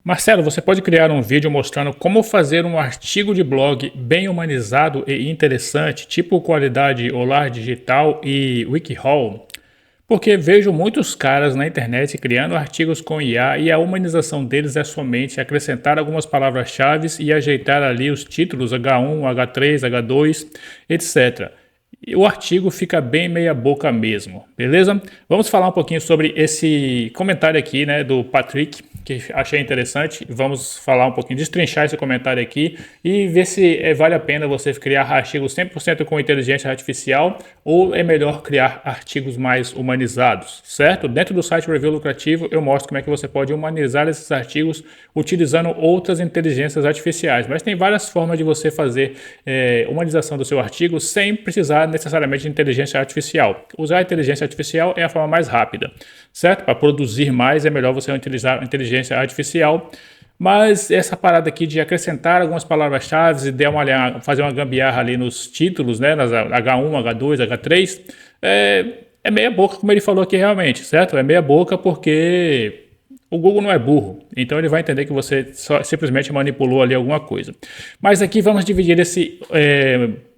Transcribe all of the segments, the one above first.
Marcelo, você pode criar um vídeo mostrando como fazer um artigo de blog bem humanizado e interessante, tipo qualidade Olá Digital e WikiHow? Porque vejo muitos caras na internet criando artigos com IA e a humanização deles é somente acrescentar algumas palavras-chave e ajeitar ali os títulos H1, H3, H2, etc. E o artigo fica bem meia boca mesmo, beleza? Vamos falar um pouquinho sobre esse comentário aqui, né, do Patrick, que achei interessante. Vamos falar um pouquinho, destrinchar esse comentário aqui e ver se vale a pena você criar artigos 100% com inteligência artificial ou é melhor criar artigos mais humanizados, certo? Dentro do site Review Lucrativo eu mostro como é que você pode humanizar esses artigos utilizando outras inteligências artificiais, mas tem várias formas de você fazer humanização do seu artigo sem precisar necessariamente de inteligência artificial. Usar a inteligência artificial é a forma mais rápida, certo? Para produzir mais é melhor você utilizar a inteligência artificial, mas essa parada aqui de acrescentar algumas palavras-chave e fazer uma gambiarra ali nos títulos, né, nas H1, H2, H3, é meia boca, como ele falou aqui realmente, certo? É meia boca porque o Google não é burro, então ele vai entender que você só simplesmente manipulou ali alguma coisa. Mas aqui vamos dividir esse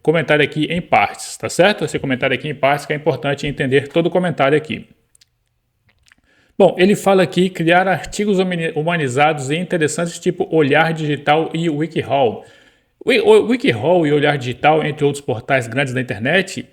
comentário aqui em partes, tá certo? Esse comentário aqui em partes que é importante entender todo o comentário aqui. Bom, ele fala aqui criar artigos humanizados e interessantes tipo Olhar Digital e WikiHow. O WikiHow e Olhar Digital, entre outros portais grandes da internet,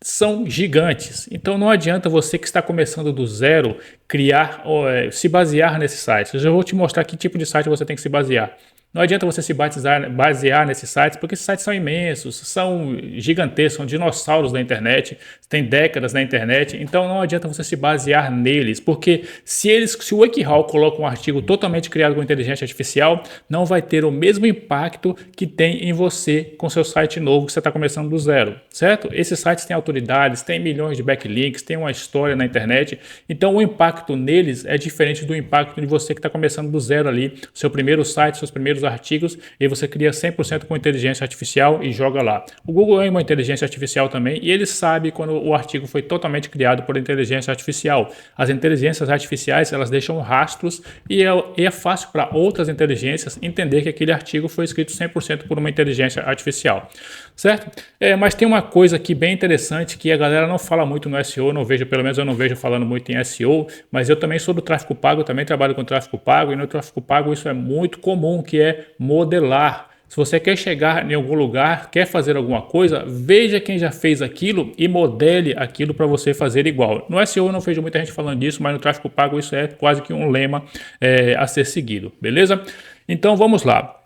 são gigantes. Então não adianta você que está começando do zero criar, se basear nesses sites. Eu já vou te mostrar que tipo de site você tem que se basear. Não adianta você se basear nesses sites, porque esses sites são imensos, são gigantescos, são dinossauros da internet, tem décadas na internet, então não adianta você se basear neles, porque se o WikiHow coloca um artigo totalmente criado com inteligência artificial, não vai ter o mesmo impacto que tem em você com seu site novo que você está começando do zero, certo? Esses sites têm autoridades, têm milhões de backlinks, têm uma história na internet, então o impacto neles é diferente do impacto de você que está começando do zero ali, seu primeiro site, seus primeiros artigos, e você cria 100% com inteligência artificial e joga lá. O Google é uma inteligência artificial também e ele sabe quando o artigo foi totalmente criado por inteligência artificial. As inteligências artificiais, elas deixam rastros e é fácil para outras inteligências entender que aquele artigo foi escrito 100% por uma inteligência artificial, certo? Mas tem uma coisa aqui bem interessante que a galera não fala muito no SEO, pelo menos eu não vejo falando muito em SEO, mas eu também sou do tráfego pago, também trabalho com tráfego pago e no tráfego pago isso é muito comum, que é modelar. Se você quer chegar em algum lugar, quer fazer alguma coisa, veja quem já fez aquilo e modele aquilo para você fazer igual. No SEO eu não vejo muita gente falando disso, mas no tráfego pago isso é quase que um lema a ser seguido, beleza? Então vamos lá.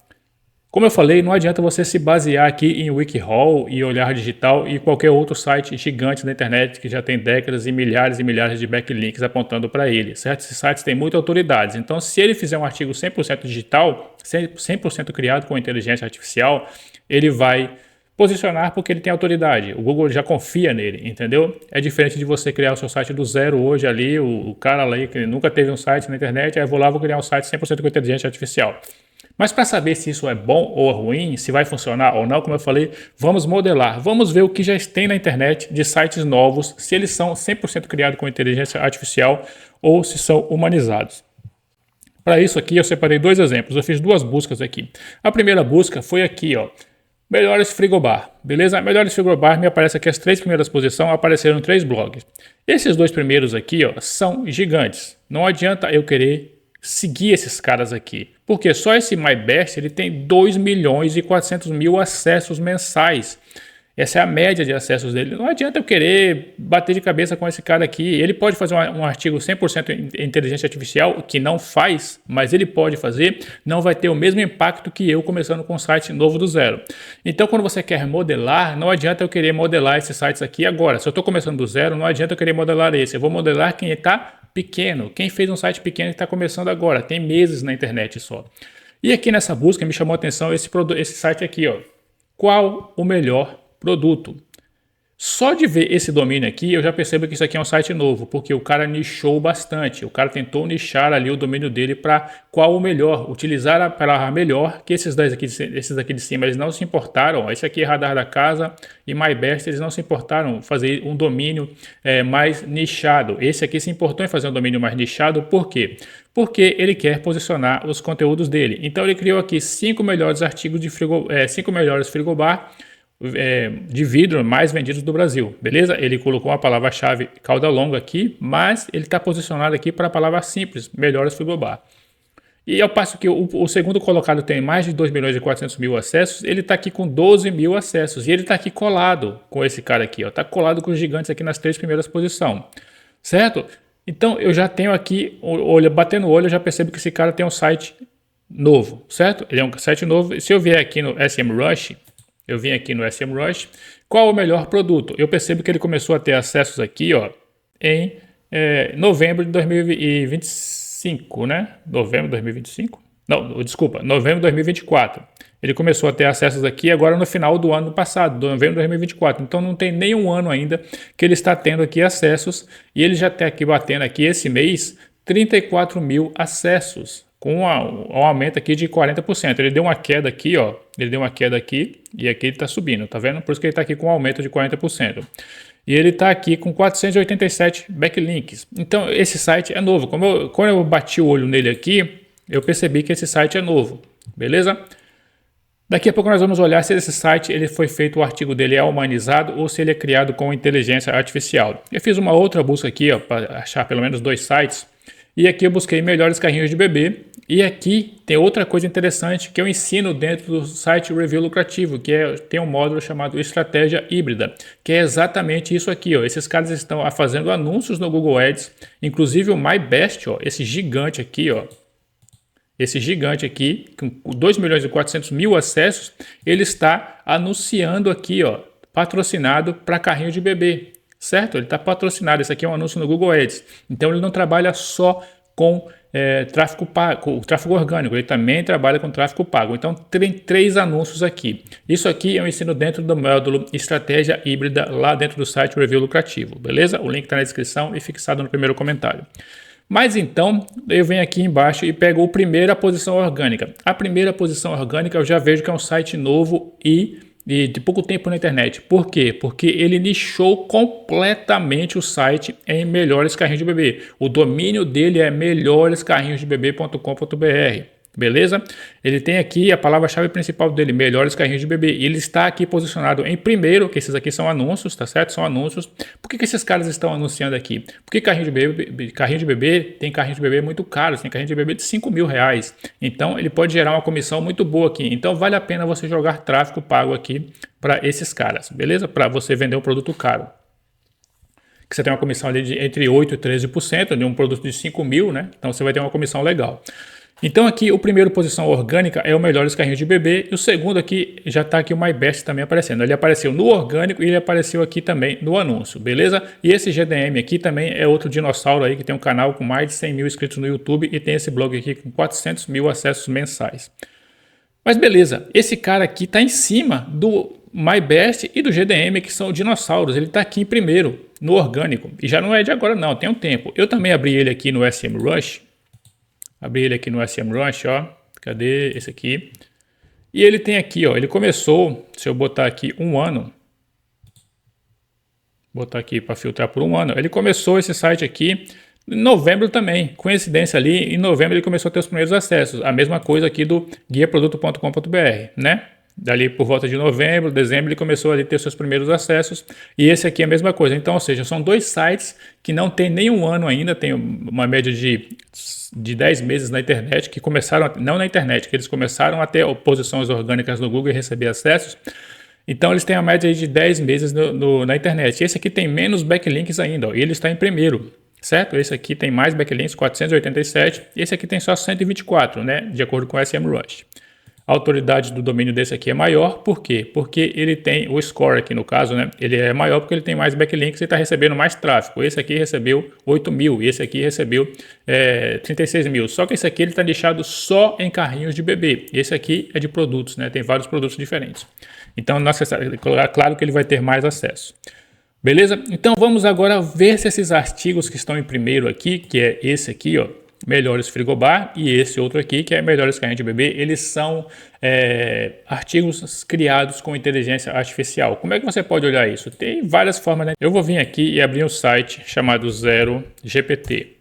Como eu falei, não adianta você se basear aqui em WikiHow e Olhar Digital e qualquer outro site gigante da internet que já tem décadas e milhares de backlinks apontando para ele, certo? Esses sites têm muita autoridade, então se ele fizer um artigo 100% digital, 100% criado com inteligência artificial, ele vai posicionar porque ele tem autoridade, o Google já confia nele, entendeu? É diferente de você criar o seu site do zero hoje ali, o cara ali que nunca teve um site na internet, aí vou criar um site 100% com inteligência artificial. Mas para saber se isso é bom ou ruim, se vai funcionar ou não, como eu falei, vamos modelar. Vamos ver o que já tem na internet de sites novos, se eles são 100% criados com inteligência artificial ou se são humanizados. Para isso aqui eu separei dois exemplos, eu fiz duas buscas aqui. A primeira busca foi aqui, ó. Melhores frigobar, beleza? Melhores frigobar, me aparece aqui as três primeiras posições, apareceram 3 blogs. Esses dois primeiros aqui, ó, são gigantes. Não adianta eu querer seguir esses caras aqui, porque só esse MyBest ele tem 2.400.000 acessos mensais. Essa é a média de acessos dele. Não adianta eu querer bater de cabeça com esse cara aqui. Ele pode fazer um artigo 100% em inteligência artificial, que não faz, mas ele pode fazer, não vai ter o mesmo impacto que eu começando com um site novo do zero. Então, quando você quer modelar, não adianta eu querer modelar esses sites aqui agora. Se eu estou começando do zero, não adianta eu querer modelar esse. Eu vou modelar quem está pequeno, quem fez um site pequeno e está começando agora, tem meses na internet só. E aqui nessa busca me chamou a atenção esse site aqui, ó. Qual o melhor produto? Só de ver esse domínio aqui, eu já percebo que isso aqui é um site novo, porque o cara nichou bastante. O cara tentou nichar ali o domínio dele para qual o melhor, utilizar a palavra melhor, que esses aqui de cima, eles não se importaram. Esse aqui é Radar da Casa e MyBest, eles não se importaram fazer um domínio mais nichado. Esse aqui se importou em fazer um domínio mais nichado, por quê? porque ele quer posicionar os conteúdos dele. Então ele criou aqui 5 melhores artigos de 5 melhores frigobar de vidro mais vendidos do Brasil, beleza? Ele colocou uma palavra-chave cauda longa aqui, mas ele está posicionado aqui para a palavra simples, melhores frigobar. E ao passo que o segundo colocado tem mais de 2 milhões e 400 mil acessos, ele está aqui com 12 mil acessos. E ele está aqui colado com esse cara aqui, está colado com os gigantes aqui nas 3 primeiras posições, certo? Então eu já tenho aqui, batendo o olho, eu já percebo que esse cara tem um site novo, certo? Ele é um site novo. Se eu vier aqui no SEMrush, qual é o melhor produto? Eu percebo que ele começou a ter acessos aqui, ó, em novembro de 2025, né? Novembro de 2025? Não, desculpa, novembro de 2024. Ele começou a ter acessos aqui agora no final do ano passado, novembro de 2024. Então não tem nem um ano ainda que ele está tendo aqui acessos. E ele já está aqui batendo aqui esse mês 34 mil acessos, com um aumento aqui de 40%. Ele deu uma queda aqui, ó. Ele deu uma queda aqui e aqui ele está subindo, tá vendo? Por isso que ele está aqui com um aumento de 40%. E ele está aqui com 487 backlinks. Então esse site é novo. Quando eu bati o olho nele aqui, eu percebi que esse site é novo, beleza? Daqui a pouco nós vamos olhar se esse site ele foi feito, o artigo dele é humanizado ou se ele é criado com inteligência artificial. Eu fiz uma outra busca aqui para achar pelo menos 2 sites. E aqui eu busquei melhores carrinhos de bebê. E aqui tem outra coisa interessante que eu ensino dentro do site Review Lucrativo, que tem um módulo chamado Estratégia Híbrida, que é exatamente isso aqui, ó. Esses caras estão fazendo anúncios no Google Ads, inclusive o MyBest, ó, esse gigante aqui, ó. Esse gigante aqui, com 2 milhões e 400 mil acessos, ele está anunciando aqui, ó, patrocinado para carrinho de bebê, certo? Ele está patrocinado, esse aqui é um anúncio no Google Ads. Então ele não trabalha só com tráfego pago, tráfego orgânico, ele também trabalha com tráfego pago. Então tem 3 anúncios aqui. Isso aqui eu ensino dentro do módulo Estratégia Híbrida, lá dentro do site Review Lucrativo, beleza? O link está na descrição e fixado no primeiro comentário. Mas então, eu venho aqui embaixo e pego a primeira posição orgânica. A primeira posição orgânica eu já vejo que é um site novo e de pouco tempo na internet. Por quê? Porque ele nichou completamente o site em melhores carrinhos de bebê. O domínio dele é melhorescarrinhosdebebê.com.br. Beleza? Ele tem aqui a palavra-chave principal dele, melhores carrinhos de bebê. E ele está aqui posicionado em primeiro, que esses aqui são anúncios, tá certo? São anúncios. Por que esses caras estão anunciando aqui? Porque carrinho de bebê tem carrinho de bebê muito caros, tem carrinho de bebê de 5 mil reais. Então ele pode gerar uma comissão muito boa aqui. Então vale a pena você jogar tráfego pago aqui para esses caras, beleza? Para você vender um produto caro. Que você tem uma comissão ali de entre 8% e 13% de um produto de 5 mil, né? Então você vai ter uma comissão legal. Então aqui o primeiro posição orgânica é o melhores carrinhos de bebê e o segundo aqui já está aqui o MyBest também aparecendo. Ele apareceu no orgânico e ele apareceu aqui também no anúncio, beleza? E esse GDM aqui também é outro dinossauro aí que tem um canal com mais de 100 mil inscritos no YouTube e tem esse blog aqui com 400 mil acessos mensais. Mas beleza, esse cara aqui está em cima do MyBest e do GDM, que são dinossauros. Ele está aqui em primeiro no orgânico e já não é de agora não, tem um tempo. Eu também abri ele aqui no SEMrush. Abri ele aqui no SEMrush, ó. Cadê esse aqui? E ele tem aqui, ó. Ele começou, se eu botar aqui um ano, botar aqui para filtrar por um ano. Ele começou esse site aqui em novembro também. Coincidência ali, em novembro ele começou a ter os primeiros acessos. A mesma coisa aqui do guiaproduto.com.br, né? Dali por volta de novembro, dezembro, ele começou a ter seus primeiros acessos. E esse aqui é a mesma coisa. Então, ou seja, são 2 sites que não tem nenhum ano ainda, tem uma média de 10 meses na internet, que começaram, não na internet, que eles começaram a ter posições orgânicas no Google e receber acessos. Então, eles têm a média de 10 meses na internet. Esse aqui tem menos backlinks ainda, ó, e ele está em primeiro, certo? Esse aqui tem mais backlinks, 487. Esse aqui tem só 124, né? De acordo com o SEMrush. A autoridade do domínio desse aqui é maior, por quê? Porque ele tem o score aqui no caso, né? Ele é maior porque ele tem mais backlinks e está recebendo mais tráfego. Esse aqui recebeu 8 mil e esse aqui recebeu 36 mil. Só que esse aqui ele está deixado só em carrinhos de bebê. Esse aqui é de produtos, né? Tem vários produtos diferentes. Então, claro que ele vai ter mais acesso. Beleza? Então, vamos agora ver se esses artigos que estão em primeiro aqui, que é esse aqui, ó, melhores frigobar, e esse outro aqui, que é melhores carrinhos de bebê, eles são artigos criados com inteligência artificial. Como é que você pode olhar isso? Tem várias formas, né? Eu vou vir aqui e abrir um site chamado Zero GPT,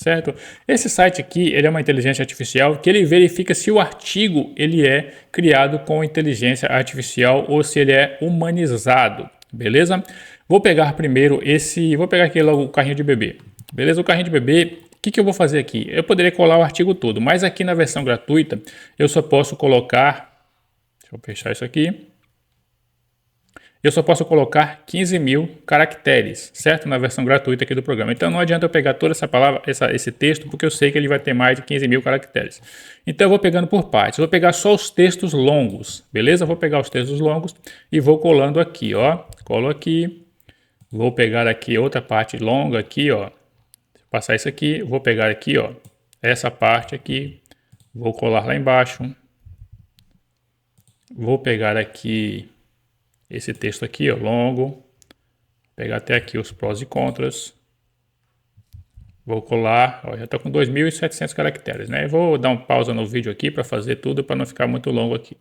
certo? Esse site aqui, ele é uma inteligência artificial que ele verifica se o artigo ele é criado com inteligência artificial ou se ele é humanizado, beleza? Vou pegar primeiro vou pegar aqui logo o carrinho de bebê, beleza? O carrinho de bebê, o que eu vou fazer aqui? Eu poderia colar o artigo todo, mas aqui na versão gratuita eu só posso colocar, deixa eu fechar isso aqui. Eu só posso colocar 15.000 caracteres, certo? Na versão gratuita aqui do programa. Então não adianta eu pegar toda essa palavra, esse texto, porque eu sei que ele vai ter mais de 15.000 caracteres. Então eu vou pegando por partes. Eu vou pegar só os textos longos, beleza? Eu vou pegar os textos longos e vou colando aqui, ó. Colo aqui. Vou pegar aqui outra parte longa aqui, ó. Vou passar isso aqui. Vou pegar aqui, ó. Essa parte aqui. Vou colar lá embaixo. Vou pegar aqui esse texto aqui, ó, longo. Vou pegar até aqui os prós e contras. Vou colar, ó, já está com 2.700 caracteres, né? Eu vou dar um pausa no vídeo aqui para fazer tudo, para não ficar muito longo aqui.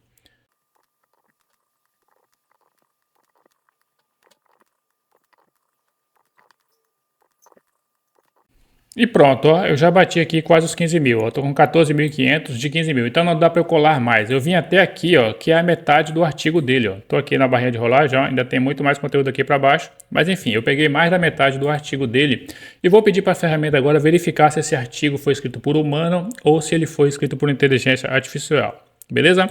E pronto, ó, eu já bati aqui quase os 15.000, estou com 14.500 de 15.000, então não dá para eu colar mais. Eu vim até aqui, ó, que é a metade do artigo dele, ó. Estou aqui na barrinha de rolagem, ó, ainda tem muito mais conteúdo aqui para baixo, mas enfim, eu peguei mais da metade do artigo dele e vou pedir para a ferramenta agora verificar se esse artigo foi escrito por humano ou se ele foi escrito por inteligência artificial, beleza?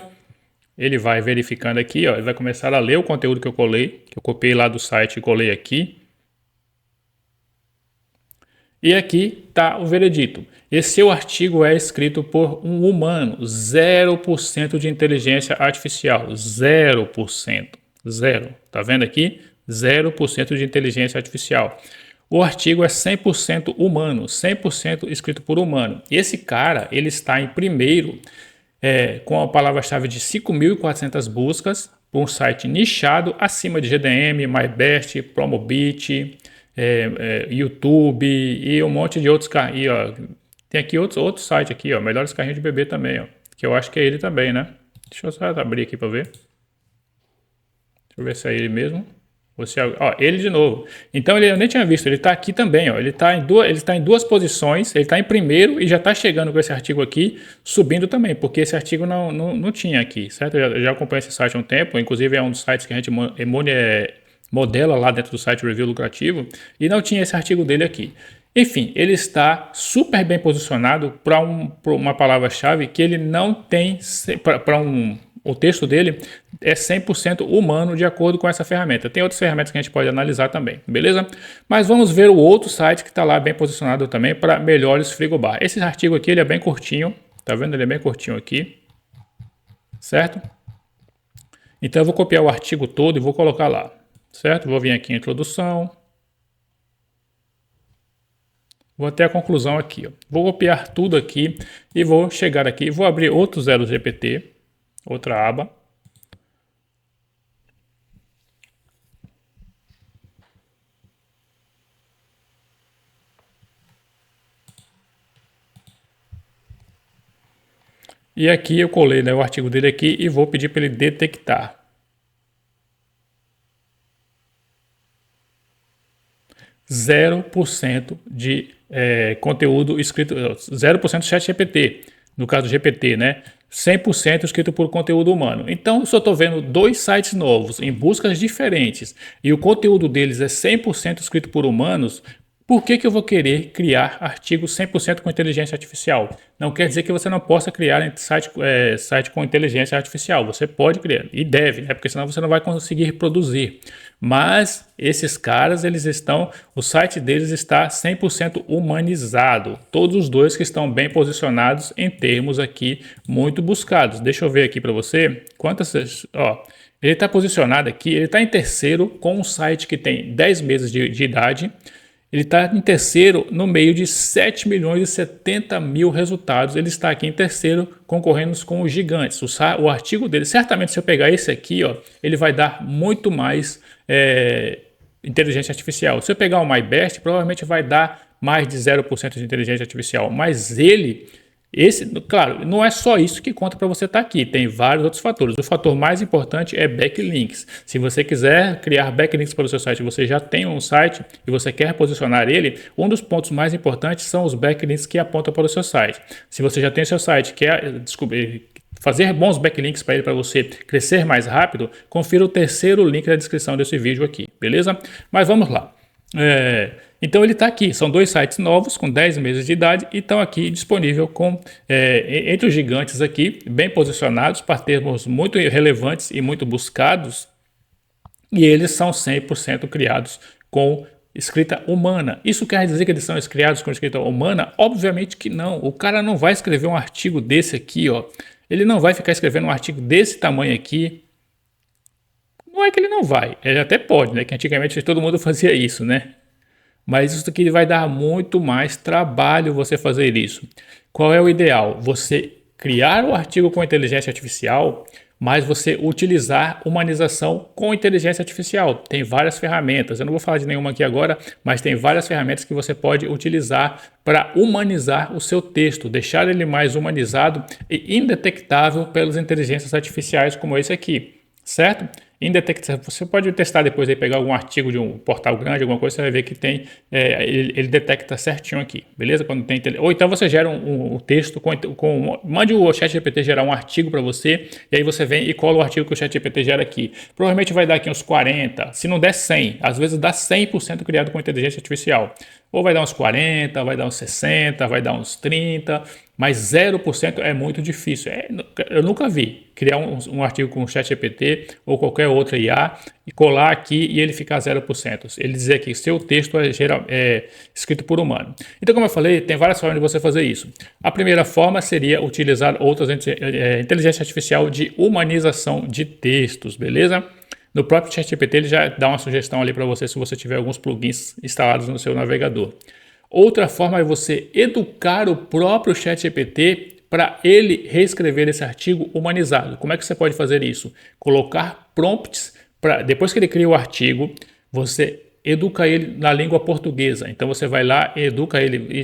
Ele vai verificando aqui, ó, ele vai começar a ler o conteúdo que eu colei, que eu copiei lá do site e colei aqui. E aqui está o veredito. Esse seu artigo é escrito por um humano, 0% de inteligência artificial, 0%, zero. Tá vendo aqui? 0% de inteligência artificial. O artigo é 100% humano, 100% escrito por humano. E esse cara, ele está em primeiro, com a palavra-chave de 5.400 buscas, por um site nichado, acima de GDM, MyBest, Promobit, YouTube e um monte de outros carrinhos. Tem aqui outro site aqui, ó, melhores carrinhos de bebê também, ó, que eu acho que é ele também, né? Deixa eu só abrir aqui para ver. Deixa eu ver se é ele mesmo. Ó, ele de novo. Então eu nem tinha visto, ele está aqui também, ó. Ele está em duas posições, ele está em primeiro e já está chegando com esse artigo aqui, subindo também, porque esse artigo não tinha aqui, certo? Eu já acompanho esse site há um tempo, inclusive é um dos sites que a gente modela lá dentro do site Review Lucrativo, e não tinha esse artigo dele aqui. Enfim, ele está super bem posicionado para uma palavra-chave que ele não tem, o texto dele é 100% humano de acordo com essa ferramenta. Tem outras ferramentas que a gente pode analisar também, beleza? Mas vamos ver o outro site que está lá bem posicionado também para melhores frigobar. Esse artigo aqui ele é bem curtinho, tá vendo? Ele é bem curtinho aqui, certo? Então eu vou copiar o artigo todo e vou colocar lá, certo? Vou vir aqui em introdução. Vou até a conclusão aqui, ó. Vou copiar tudo aqui e vou chegar aqui. Vou abrir outro Zero GPT, outra aba. E aqui eu colei, né, o artigo dele aqui e vou pedir para ele detectar. 0% de conteúdo escrito, 0% chat GPT, no caso do GPT, né? 100% escrito por conteúdo humano. Então, se eu estou vendo dois sites novos em buscas diferentes e o conteúdo deles é 100% escrito por humanos, por que eu vou querer criar artigos 100% com inteligência artificial? Não quer dizer que você não possa criar site com inteligência artificial. Você pode criar e deve, né? Porque senão você não vai conseguir reproduzir. Mas esses caras, o site deles está 100% humanizado. Todos os dois que estão bem posicionados em termos aqui muito buscados. Deixa eu ver aqui para você ele está posicionado aqui, ele está em terceiro com um site que tem 10 meses de idade. Ele está em terceiro no meio de 7.070.000 resultados. Ele está aqui em terceiro concorrendo com os gigantes. O artigo dele, certamente se eu pegar esse aqui, ó, ele vai dar muito mais inteligência artificial. Se eu pegar o MyBest, provavelmente vai dar mais de 0% de inteligência artificial. Mas ele, Claro, não é só isso que conta para você estar aqui, tem vários outros fatores. O fator mais importante é backlinks. Se você quiser criar backlinks para o seu site, você já tem um site e você quer posicionar ele, um dos pontos mais importantes são os backlinks que apontam para o seu site. Se você já tem seu site, quer descobrir, fazer bons backlinks para ele, para você crescer mais rápido, confira o terceiro link na descrição desse vídeo aqui, beleza? Mas vamos lá. Então ele está aqui, são dois sites novos com 10 meses de idade e estão aqui disponível entre os gigantes aqui, bem posicionados para termos muito relevantes e muito buscados, e eles são 100% criados com escrita humana. Isso quer dizer que eles são criados com escrita humana? Obviamente que não. O cara não vai escrever um artigo desse aqui, ó. Ele não vai ficar escrevendo um artigo desse tamanho aqui. Não é que ele não vai, ele até pode, né? Que antigamente todo mundo fazia isso, né? Mas isso aqui vai dar muito mais trabalho você fazer isso. Qual é o ideal? Você criar o artigo com inteligência artificial, mas você utilizar humanização com inteligência artificial. Tem várias ferramentas, eu não vou falar de nenhuma aqui agora, mas tem várias ferramentas que você pode utilizar para humanizar o seu texto, deixar ele mais humanizado e indetectável pelas inteligências artificiais como esse aqui, certo? Você pode testar depois aí, pegar algum artigo de um portal grande, alguma coisa, você vai ver que tem, ele detecta certinho aqui, beleza? Quando tem, ou então você gera um texto, mande o ChatGPT gerar um artigo para você, e aí você vem e cola o artigo que o ChatGPT gera aqui. Provavelmente vai dar aqui uns 40, se não der 100, às vezes dá 100% criado com inteligência artificial. Ou vai dar uns 40, vai dar uns 60, vai dar uns 30, mas 0% é muito difícil. Eu nunca vi criar um artigo com o ChatGPT ou qualquer outra IA e colar aqui e ele ficar 0%. Ele dizer que seu texto é escrito por humano. Então, como eu falei, tem várias formas de você fazer isso. A primeira forma seria utilizar outras inteligência artificial de humanização de textos, beleza? No próprio ChatGPT ele já dá uma sugestão ali para você se você tiver alguns plugins instalados no seu navegador. Outra forma é você educar o próprio ChatGPT para ele reescrever esse artigo humanizado. Como é que você pode fazer isso? Colocar prompts depois que ele cria o artigo, você educa ele na língua portuguesa. Então você vai lá, educa ele,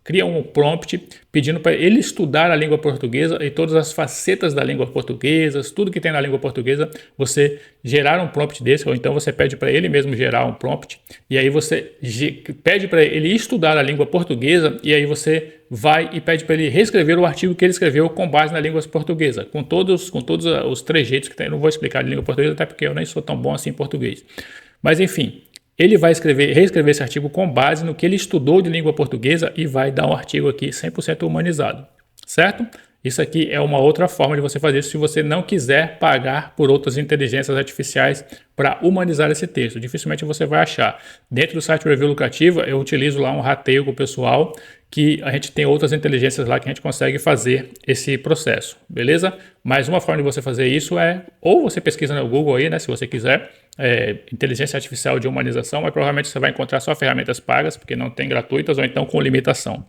cria um prompt pedindo para ele estudar a língua portuguesa e todas as facetas da língua portuguesa, tudo que tem na língua portuguesa, você gerar um prompt desse, ou então você pede para ele mesmo gerar um prompt, e aí você pede para ele estudar a língua portuguesa, e aí você vai e pede para ele reescrever o artigo que ele escreveu com base na língua portuguesa, com todos os trejeitos que tem. Eu não vou explicar de língua portuguesa, até porque eu nem sou tão bom assim em português. Mas enfim, ele vai reescrever esse artigo com base no que ele estudou de língua portuguesa e vai dar um artigo aqui 100% humanizado, certo? Isso aqui é uma outra forma de você fazer isso se você não quiser pagar por outras inteligências artificiais para humanizar esse texto. Dificilmente você vai achar. Dentro do site Review Lucrativa, eu utilizo lá um rateio com o pessoal, que a gente tem outras inteligências lá que a gente consegue fazer esse processo, beleza? Mas uma forma de você fazer isso é, ou você pesquisa no Google aí, né, se você quiser, inteligência artificial de humanização, mas provavelmente você vai encontrar só ferramentas pagas, porque não tem gratuitas ou então com limitação.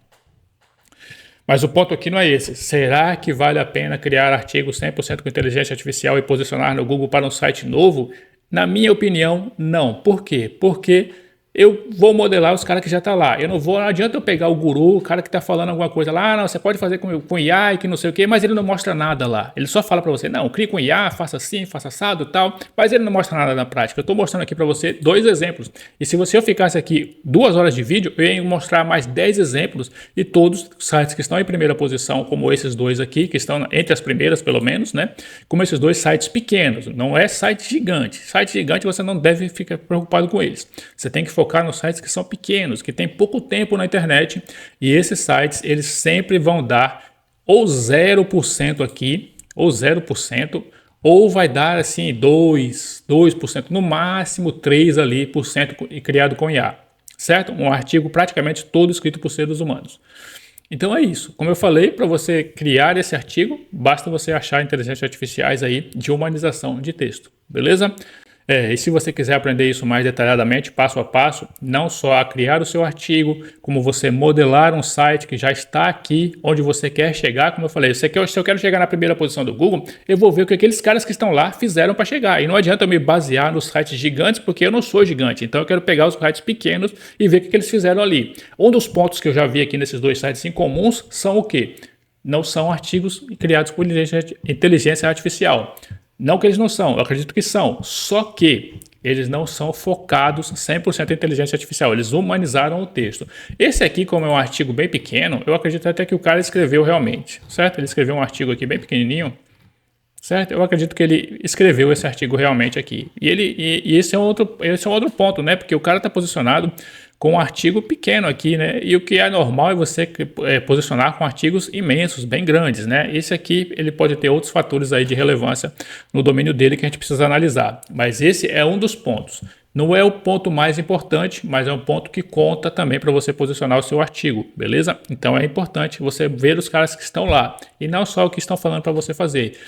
Mas o ponto aqui não é esse. Será que vale a pena criar artigos 100% com inteligência artificial e posicionar no Google para um site novo? Na minha opinião, não. Por quê? Porque eu vou modelar os caras que já estão lá. Não adianta eu pegar o guru, o cara que está falando alguma coisa lá, não, você pode fazer com IA e que não sei o quê, mas ele não mostra nada lá. Ele só fala para você, não, crie com IA, faça assim, faça assado e tal, mas ele não mostra nada na prática. Eu estou mostrando aqui para você 2 exemplos. E se eu ficasse aqui 2 horas de vídeo, eu ia mostrar mais 10 exemplos de todos os sites que estão em primeira posição, como esses 2 aqui, que estão entre as primeiras pelo menos, né? Como esses 2 sites pequenos, não é site gigante. Site gigante você não deve ficar preocupado com eles. Você tem que focar nos sites que são pequenos, que tem pouco tempo na internet, e esses sites eles sempre vão dar ou 0% aqui, ou 0%, ou vai dar assim 2%, no máximo 3% ali por cento criado com IA, certo? Um artigo praticamente todo escrito por seres humanos. Então é isso. Como eu falei, para você criar esse artigo, basta você achar inteligências artificiais aí de humanização de texto, beleza? E se você quiser aprender isso mais detalhadamente, passo a passo, não só a criar o seu artigo, como você modelar um site que já está aqui, onde você quer chegar, como eu falei, se eu quero chegar na primeira posição do Google, eu vou ver o que aqueles caras que estão lá fizeram para chegar. E não adianta eu me basear nos sites gigantes, porque eu não sou gigante. Então eu quero pegar os sites pequenos e ver o que eles fizeram ali. Um dos pontos que eu já vi aqui nesses 2 sites em comuns são o quê? não são artigos criados por inteligência artificial. Não que eles não são, eu acredito que são, só que eles não são focados 100% em inteligência artificial, eles humanizaram o texto. Esse aqui, como é um artigo bem pequeno, eu acredito até que o cara escreveu realmente, certo? Ele escreveu um artigo aqui bem pequenininho, certo? Eu acredito que ele escreveu esse artigo realmente aqui. E esse é um outro ponto, né? Porque o cara está posicionado com um artigo pequeno aqui, né? E o que é normal é você posicionar com artigos imensos, bem grandes, né? Esse aqui, ele pode ter outros fatores aí de relevância no domínio dele que a gente precisa analisar. Mas esse é um dos pontos. Não é o ponto mais importante, mas é um ponto que conta também para você posicionar o seu artigo, beleza? Então é importante você ver os caras que estão lá e não só o que estão falando para você fazer.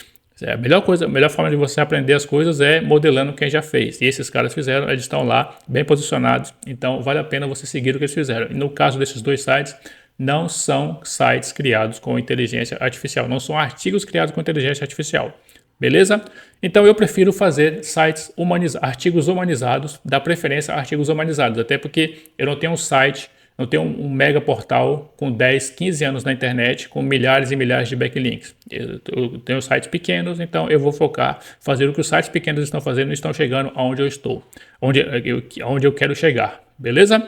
A melhor forma de você aprender as coisas é modelando quem já fez. E esses caras fizeram, eles estão lá bem posicionados, então vale a pena você seguir o que eles fizeram. E no caso desses dois sites, não são sites criados com inteligência artificial, não são artigos criados com inteligência artificial. Beleza? Então eu prefiro fazer sites artigos humanizados, dá preferência a artigos humanizados, até porque eu não tenho um site, não tenho um mega portal com 10, 15 anos na internet, com milhares e milhares de backlinks. Eu tenho sites pequenos, então eu vou focar, fazer o que os sites pequenos estão fazendo e estão chegando aonde eu estou, onde eu quero chegar, beleza?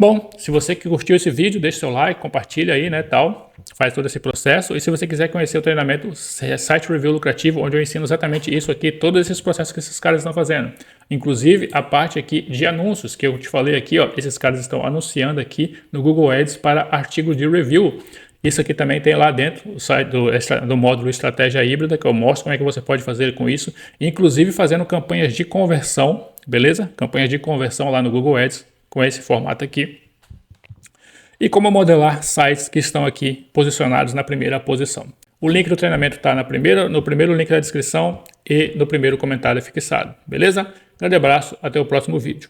Bom, se você que curtiu esse vídeo, deixa seu like, compartilha aí, né, tal, faz todo esse processo. E se você quiser conhecer o treinamento Site Review Lucrativo, onde eu ensino exatamente isso aqui, todos esses processos que esses caras estão fazendo. Inclusive a parte aqui de anúncios, que eu te falei aqui, ó, esses caras estão anunciando aqui no Google Ads para artigos de review. Isso aqui também tem lá dentro o site do módulo Estratégia Híbrida, que eu mostro como é que você pode fazer com isso, inclusive fazendo campanhas de conversão, beleza? Campanhas de conversão lá no Google Ads, com esse formato aqui. E como modelar sites que estão aqui posicionados na primeira posição. O link do treinamento está no primeiro link da descrição e no primeiro comentário fixado. Beleza? Grande abraço, até o próximo vídeo.